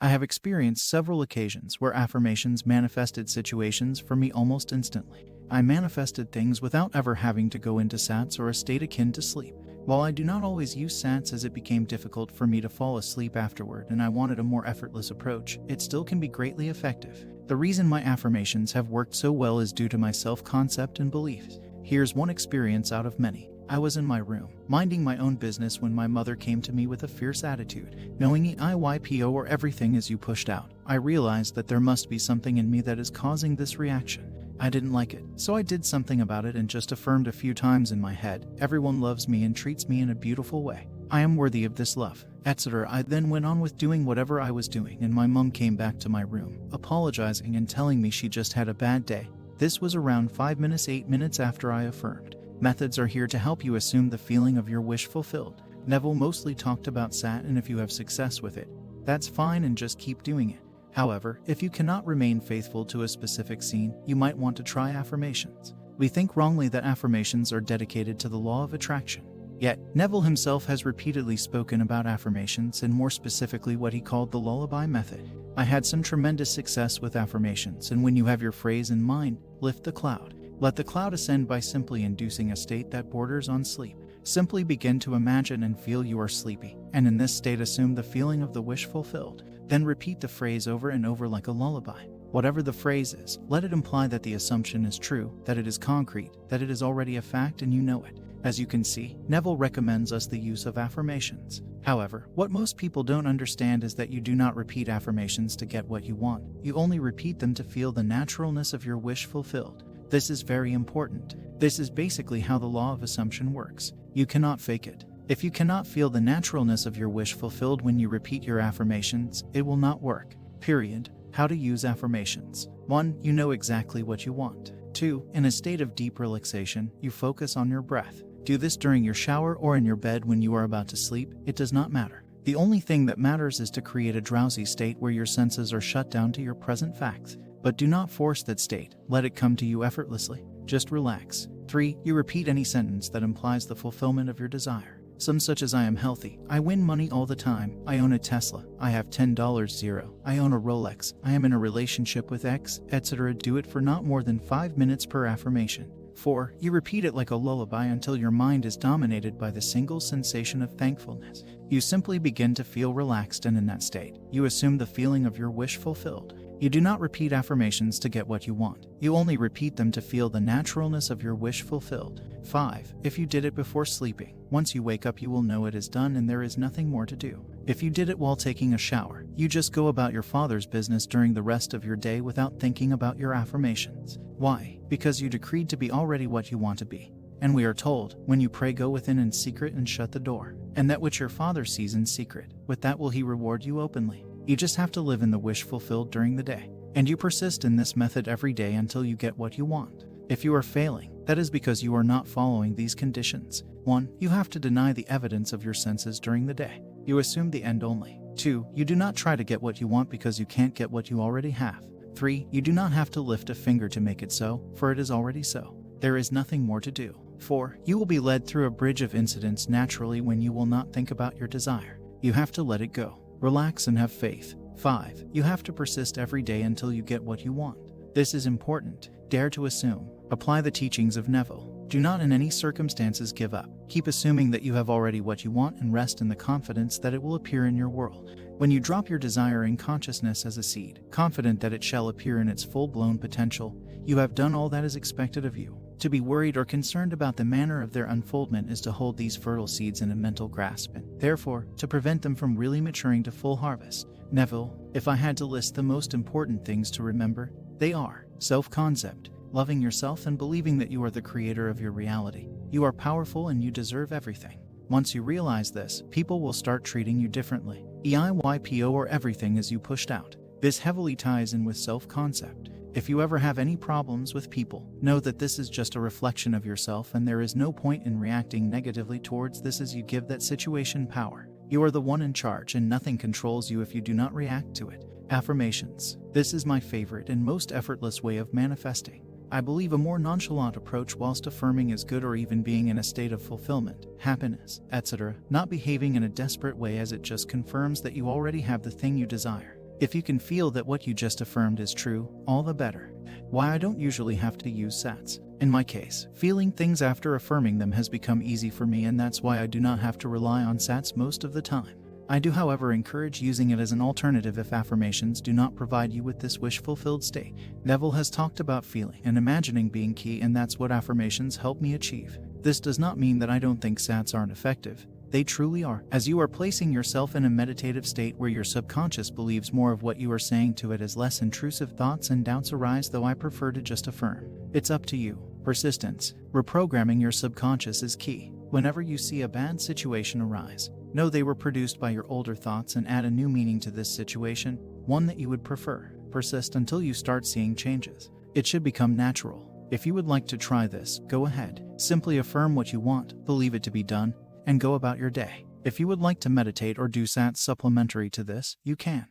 I have experienced several occasions where affirmations manifested situations for me almost instantly. I manifested things without ever having to go into SATs or a state akin to sleep. While I do not always use SATs as it became difficult for me to fall asleep afterward and I wanted a more effortless approach, it still can be greatly effective. The reason my affirmations have worked so well is due to my self-concept and beliefs. Here's one experience out of many. I was in my room, minding my own business when my mother came to me with a fierce attitude. Knowing EIYPO or everything is you pushed out, I realized that there must be something in me that is causing this reaction. I didn't like it, so I did something about it and just affirmed a few times in my head, everyone loves me and treats me in a beautiful way. I am worthy of this love, etc. I then went on with doing whatever I was doing and my mom came back to my room, apologizing and telling me she just had a bad day. This was around 8 minutes after I affirmed. Methods are here to help you assume the feeling of your wish fulfilled. Neville mostly talked about SAT, and if you have success with it, that's fine and just keep doing it. However, if you cannot remain faithful to a specific scene, you might want to try affirmations. We think wrongly that affirmations are dedicated to the law of attraction. Yet, Neville himself has repeatedly spoken about affirmations and more specifically what he called the lullaby method. I had some tremendous success with affirmations, and when you have your phrase in mind, lift the cloud. Let the cloud ascend by simply inducing a state that borders on sleep. Simply begin to imagine and feel you are sleepy, and in this state assume the feeling of the wish fulfilled. Then repeat the phrase over and over like a lullaby. Whatever the phrase is, let it imply that the assumption is true, that it is concrete, that it is already a fact and you know it. As you can see, Neville recommends us the use of affirmations. However, what most people don't understand is that you do not repeat affirmations to get what you want. You only repeat them to feel the naturalness of your wish fulfilled. This is very important. This is basically how the law of assumption works. You cannot fake it. If you cannot feel the naturalness of your wish fulfilled when you repeat your affirmations, it will not work. Period. How to use affirmations. 1. You know exactly what you want. 2. In a state of deep relaxation, you focus on your breath. Do this during your shower or in your bed when you are about to sleep. It does not matter. The only thing that matters is to create a drowsy state where your senses are shut down to your present facts. But do not force that state. Let it come to you effortlessly. Just relax. 3. You repeat any sentence that implies the fulfillment of your desire. Some such as I am healthy, I win money all the time, I own a Tesla, I have $10, I own a Rolex, I am in a relationship with X, etc. Do it for not more than 5 minutes per affirmation. 4. You repeat it like a lullaby until your mind is dominated by the single sensation of thankfulness. You simply begin to feel relaxed, and in that state, you assume the feeling of your wish fulfilled. You do not repeat affirmations to get what you want. You only repeat them to feel the naturalness of your wish fulfilled. 5. If you did it before sleeping, once you wake up you will know it is done and there is nothing more to do. If you did it while taking a shower, you just go about your Father's business during the rest of your day without thinking about your affirmations. Why? Because you decreed to be already what you want to be. And we are told, when you pray, go within in secret and shut the door. And that which your Father sees in secret, with that will He reward you openly. You just have to live in the wish fulfilled during the day. And you persist in this method every day until you get what you want. If you are failing, that is because you are not following these conditions. 1. You have to deny the evidence of your senses during the day. You assume the end only. 2. You do not try to get what you want because you can't get what you already have. 3. You do not have to lift a finger to make it so, for it is already so. There is nothing more to do. 4. You will be led through a bridge of incidents naturally when you will not think about your desire. You have to let it go. Relax and have faith. 5. You have to persist every day until you get what you want. This is important. Dare to assume. Apply the teachings of Neville. Do not in any circumstances give up. Keep assuming that you have already what you want and rest in the confidence that it will appear in your world. When you drop your desire in consciousness as a seed, confident that it shall appear in its full-blown potential, you have done all that is expected of you. To be worried or concerned about the manner of their unfoldment is to hold these fertile seeds in a mental grasp and, therefore, to prevent them from really maturing to full harvest. Neville, if I had to list the most important things to remember, they are self-concept, loving yourself and believing that you are the creator of your reality. You are powerful and you deserve everything. Once you realize this, people will start treating you differently. EIYPO or everything is you pushed out. This heavily ties in with self-concept. If you ever have any problems with people, know that this is just a reflection of yourself and there is no point in reacting negatively towards this as you give that situation power. You are the one in charge and nothing controls you if you do not react to it. Affirmations. This is my favorite and most effortless way of manifesting. I believe a more nonchalant approach whilst affirming is good, or even being in a state of fulfillment, happiness, etc., not behaving in a desperate way as it just confirms that you already have the thing you desire. If you can feel that what you just affirmed is true, all the better. Why I don't usually have to use SATs. In my case, feeling things after affirming them has become easy for me, and that's why I do not have to rely on SATs most of the time. I do, however, encourage using it as an alternative if affirmations do not provide you with this wish-fulfilled state. Neville has talked about feeling and imagining being key, and that's what affirmations help me achieve. This does not mean that I don't think SATs aren't effective. They truly are, as you are placing yourself in a meditative state where your subconscious believes more of what you are saying to it as less intrusive thoughts and doubts arise, though I prefer to just affirm. It's up to you. Persistence. Reprogramming your subconscious is key. Whenever you see a bad situation arise, know they were produced by your older thoughts and add a new meaning to this situation, one that you would prefer. Persist until you start seeing changes. It should become natural. If you would like to try this, go ahead. Simply affirm what you want, believe it to be done, and go about your day. If you would like to meditate or do SATs supplementary to this, you can.